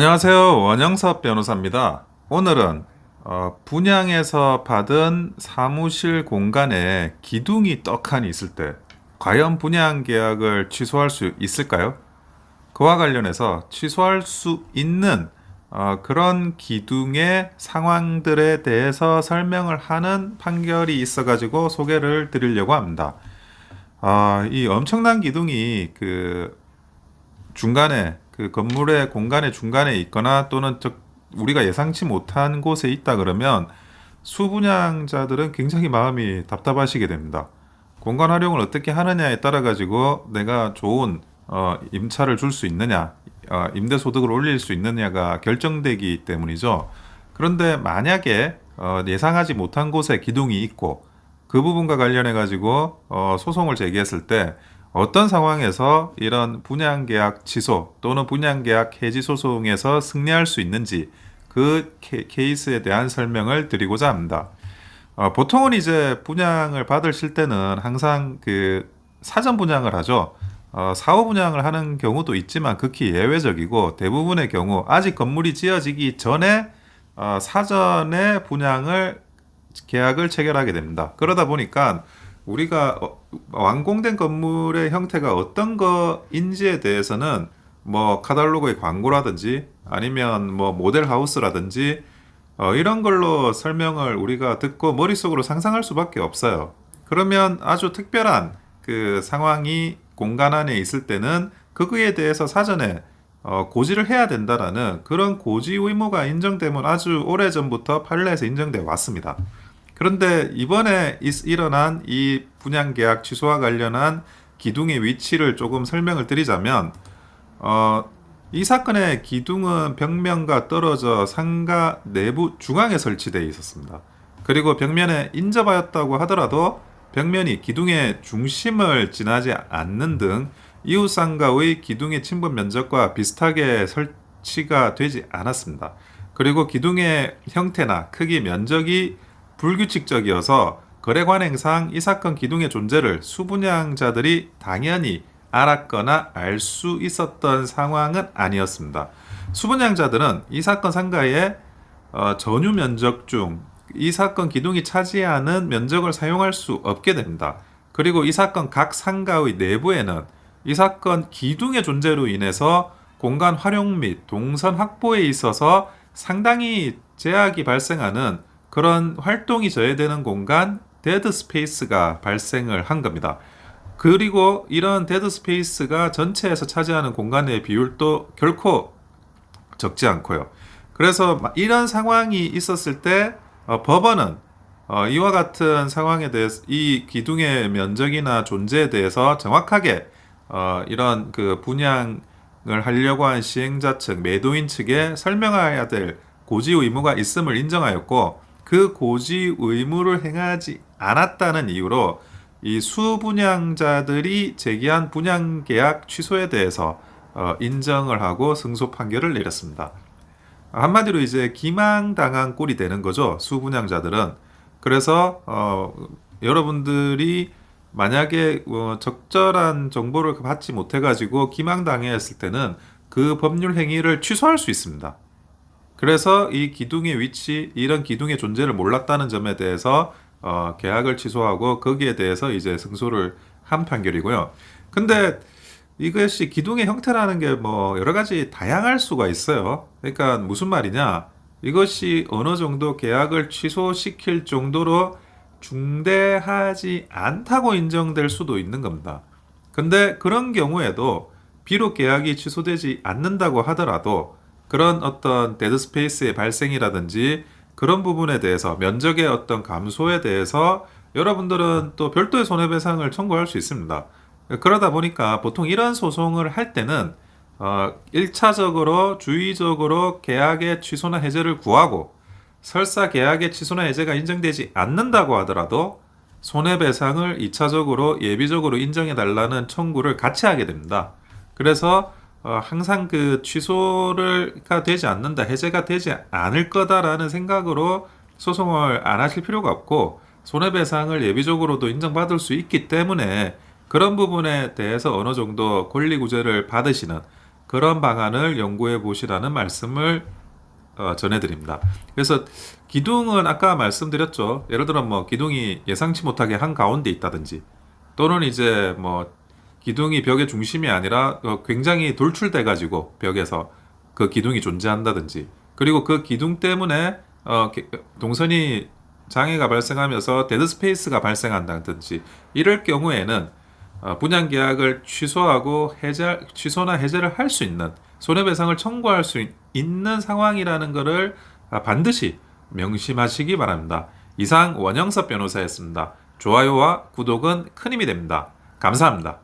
안녕하세요. 원영섭 변호사입니다. 오늘은 분양에서 받은 사무실 공간에 기둥이 떡하니 있을 때 과연 분양 계약을 취소할 수 있을까요? 그와 관련해서 취소할 수 있는 그런 기둥의 상황들에 대해서 설명을 하는 판결이 있어가지고 소개를 드리려고 합니다. 이 엄청난 기둥이 중간에 그 건물의 공간의 중간에 있거나 또는 우리가 예상치 못한 곳에 있다 그러면 수분양자들은 굉장히 마음이 답답하시게 됩니다. 공간 활용을 어떻게 하느냐에 따라 가지고 내가 좋은 임차를 줄 수 있느냐, 임대 소득을 올릴 수 있느냐가 결정되기 때문이죠. 그런데 만약에 예상하지 못한 곳에 기둥이 있고 그 부분과 관련해 가지고 소송을 제기했을 때 어떤 상황에서 이런 분양계약 취소 또는 분양계약 해지 소송에서 승리할 수 있는지 그 케이스에 대한 설명을 드리고자 합니다. 보통은 이제 분양을 받으실 때는 항상 사전 분양을 하죠. 사후 분양을 하는 경우도 있지만 극히 예외적이고 대부분의 경우 아직 건물이 지어지기 전에 사전에 분양을 계약을 체결하게 됩니다. 그러다 보니까 우리가 완공된 건물의 형태가 어떤 거인지에 대해서는 뭐 카탈로그의 광고라든지 아니면 뭐 모델 하우스라든지 이런 걸로 설명을 우리가 듣고 머릿속으로 상상할 수밖에 없어요. 그러면 아주 특별한 그 상황이 공간 안에 있을 때는 그거에 대해서 사전에 고지를 해야 된다라는 그런 고지 의무가 인정되면 아주 오래전부터 판례에서 인정돼 왔습니다. 그런데 이번에 일어난 이 분양계약 취소와 관련한 기둥의 위치를 조금 설명을 드리자면 이 사건의 기둥은 벽면과 떨어져 상가 내부 중앙에 설치되어 있었습니다. 그리고 벽면에 인접하였다고 하더라도 벽면이 기둥의 중심을 지나지 않는 등 이웃 상가의 기둥의 침범 면적과 비슷하게 설치가 되지 않았습니다. 그리고 기둥의 형태나 크기, 면적이 불규칙적이어서 거래관행상 이 사건 기둥의 존재를 수분양자들이 당연히 알았거나 알 수 있었던 상황은 아니었습니다. 수분양자들은 이 사건 상가의 전유 면적 중 이 사건 기둥이 차지하는 면적을 사용할 수 없게 됩니다. 그리고 이 사건 각 상가의 내부에는 이 사건 기둥의 존재로 인해서 공간 활용 및 동선 확보에 있어서 상당히 제약이 발생하는 그런 활동이 저해되는 공간 데드 스페이스가 발생을 한 겁니다. 그리고 이런 데드 스페이스가 전체에서 차지하는 공간의 비율도 결코 적지 않고요. 그래서 이런 상황이 있었을 때 법원은 이와 같은 상황에 대해서 이 기둥의 면적이나 존재에 대해서 정확하게 이런 그 분양을 하려고 한 시행자 측, 매도인 측에 설명해야 될 고지 의무가 있음을 인정하였고 그 고지 의무를 행하지 않았다는 이유로 이 수분양자들이 제기한 분양계약 취소에 대해서 인정을 하고 승소 판결을 내렸습니다. 한마디로 이제 기망당한 꼴이 되는 거죠. 수분양자들은. 그래서 여러분들이 만약에 적절한 정보를 받지 못해가지고 기망당했을 때는 그 법률 행위를 취소할 수 있습니다. 그래서 이 기둥의 위치, 이런 기둥의 존재를 몰랐다는 점에 대해서 계약을 취소하고 거기에 대해서 이제 승소를 한 판결이고요. 근데 이것이 기둥의 형태라는 게 뭐 여러 가지 다양할 수가 있어요. 그러니까 무슨 말이냐? 이것이 어느 정도 계약을 취소시킬 정도로 중대하지 않다고 인정될 수도 있는 겁니다. 근데 그런 경우에도 비록 계약이 취소되지 않는다고 하더라도 그런 어떤 데드 스페이스의 발생이라든지 그런 부분에 대해서 면적의 어떤 감소에 대해서 여러분들은 또 별도의 손해배상을 청구할 수 있습니다. 그러다 보니까 보통 이런 소송을 할 때는 1차적으로 주의적으로 계약의 취소나 해제를 구하고 설사 계약의 취소나 해제가 인정되지 않는다고 하더라도 손해배상을 2차적으로 예비적으로 인정해달라는 청구를 같이 하게 됩니다. 그래서 항상 그 취소가 되지 않는다, 해제가 되지 않을 거다라는 생각으로 소송을 안 하실 필요가 없고 손해배상을 예비적으로도 인정받을 수 있기 때문에 그런 부분에 대해서 어느 정도 권리구제를 받으시는 그런 방안을 연구해 보시라는 말씀을 전해드립니다. 그래서 기둥은 아까 말씀드렸죠. 예를 들어 뭐 기둥이 예상치 못하게 한 가운데 있다든지 또는 이제 뭐 기둥이 벽의 중심이 아니라 굉장히 돌출돼 가지고 벽에서 그 기둥이 존재한다든지 그리고 그 기둥 때문에 동선이 장애가 발생하면서 데드 스페이스가 발생한다든지 이럴 경우에는 분양 계약을 취소하고 취소나 해제를 할 수 있는 손해배상을 청구할 수 있는 상황이라는 것을 반드시 명심하시기 바랍니다. 이상 원영섭 변호사였습니다. 좋아요와 구독은 큰 힘이 됩니다. 감사합니다.